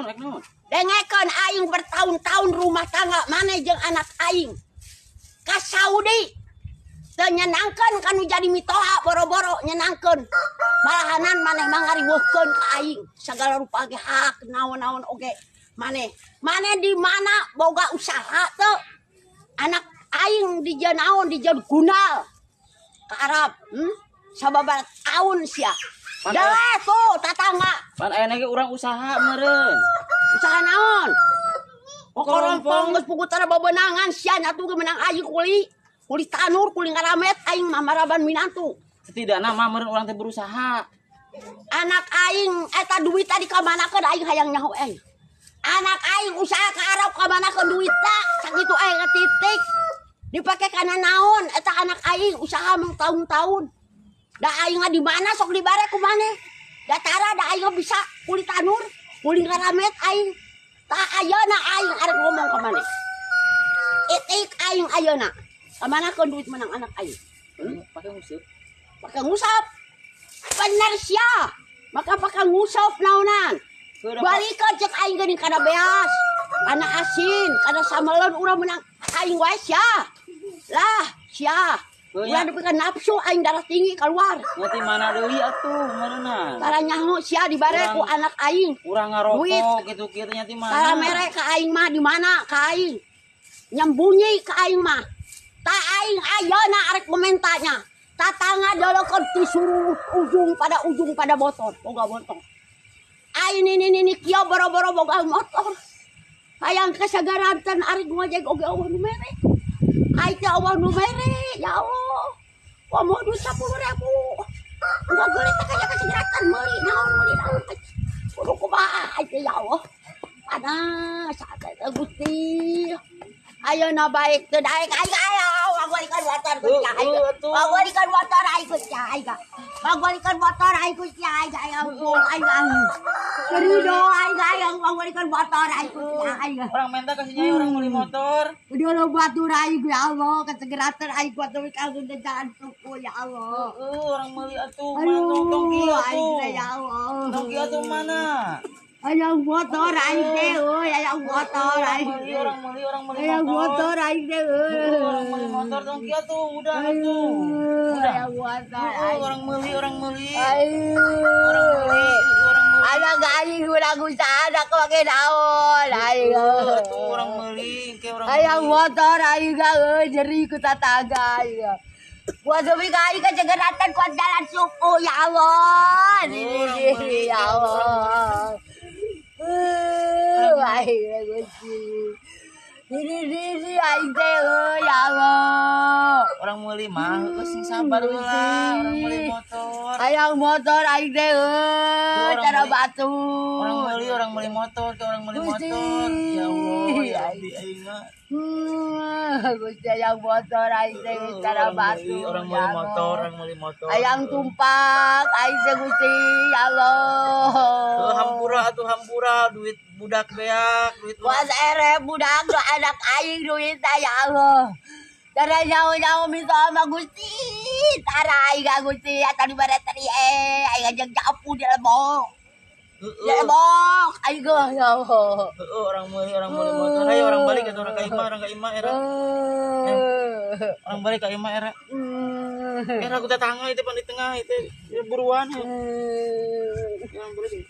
naon. Dengekeun aing bertahun-tahun rumah tangga maneh jeung anak aing. Ka Saudi. Teu nyenangkeun kanu jadi mitoha boro-boro nyenangkeun. Malahanan maneh mangariweuhkeun ka aing sagala rupa ge hak naon-naon oge. Maneh di mana boga usaha teu? Anak aing di naon di gunal ke Arab. Sababaraha tahun sia. Dah tuh tatangga. Pan aya ge urang usaha meureun. Usaha naon? Pokorompong geus pugutara bebenangan sia nyatu ge menang aing kuli tanur kuli ngaramet aing mamaraban minantu. Setidakna mah meureun urang teh berusaha. Anak aing eta duit tadi ka manakeun aing hayang nyaho anak aing usaha ka Arab ka manakeun duitna sakitu titik. Dipake kana naon eta anak aing usaha mah tahun-tahun. Da aing di mana sok dibare ku maneh. Da tara da aing bisa kuli tanur, kuli ngaramet aing. Tak ayeuna aing arek ngomong ka maneh. Itik aing ayeuna. Ka manakeun duit menang anak aing. Pake nguseup. Pake ngusap. Bener sia. Maka pake ngusap naonan. Balikeun cek aing geuning kana beas. Kana asin, kana sameleun urang menang aing wae sia. Lah, sia. Ulah dipikeun nafsu aing darah tinggi keluar. Ngerti mana deui atuh meureunna. Tara nyaho sia dibare ku anak aing. Urang ngarokok gitu-gitu nya ti mana. Tara mere ka aing mah di mana ka aing. Nyembunyi ka aing mah. Ta aing ayeuna arek mementanya. Tatangga dolokeun ti suruh ujung pada motor, boga motor. Aing ini kieu boro-boro boga motor. Hayang kasagaranten arek ngojek oge eueuh nu mere. Aing teh eueuh nu mere, ya Allah. Wa modus 10.000. Enggak geulih teh kaya kasagiratan meuli naon. Kudu kumaha aing ya Allah. Panas asa Gusti. Ayeuna baik teu daek aing aya ngagolikeun motor Gusti aing. Ngagolikeun motor aing Gusti aing. Ngagolikeun motor aing Gusti aing ampun aing. Ridho aing ngagolikeun motor aing Gusti aing. Orang menta kasih nyai orang meuli motor. Udah lo batur aing ya Allah kasegeraten aing kuat teu kanggo jalan tuku ya Allah. Orang meuli atuh mantong kieu atuh. Ya Allah. Tong kieu atuh mana? Ayang motor aing teh euy, ayang motor aing. Orang meuli Ayang motor aing teh euy. Orang meuli motor tong kieu tuh udah atuh. Udah. Ayang motor aing. Orang meuli. Aing. Orang meuli. Ada aing udah usaha ada kepake naon aing. Atuh orang meuli ke orang. Ayang motor aing euy jeri ku tatangga aing. Buat suami aing kacegeratan kuat jalan suku ya Allah. Ini ya Allah. Aing Gusti. Ini aing teh ya Allah. Orang meuli mah sing sabar heula, orang meuli motor. Hayang motor aing teh cara batu. Orang meuli motor, ke orang meuli motor. Ya Allah, ya Rabbi aing mah. Gusti hayang motor aing teh cara batu. Orang meuli motor. Hayang tumpak aing teh Gusti ya Allah. Hampura duit budak beak, duit Buat ere budak do anak aing duit ya Allah. Tara nyaho minta sama Gusti. Tara aing Gusti atuh dibere tadi aing jeung japu di lebok. Di lebok aing ya Allah. Orang meuli motor. Ayo orang balik ke orang ka imah era. Orang balik ka imah era. Era ku tetangga itu pan di tengah itu buruan. Yang balik.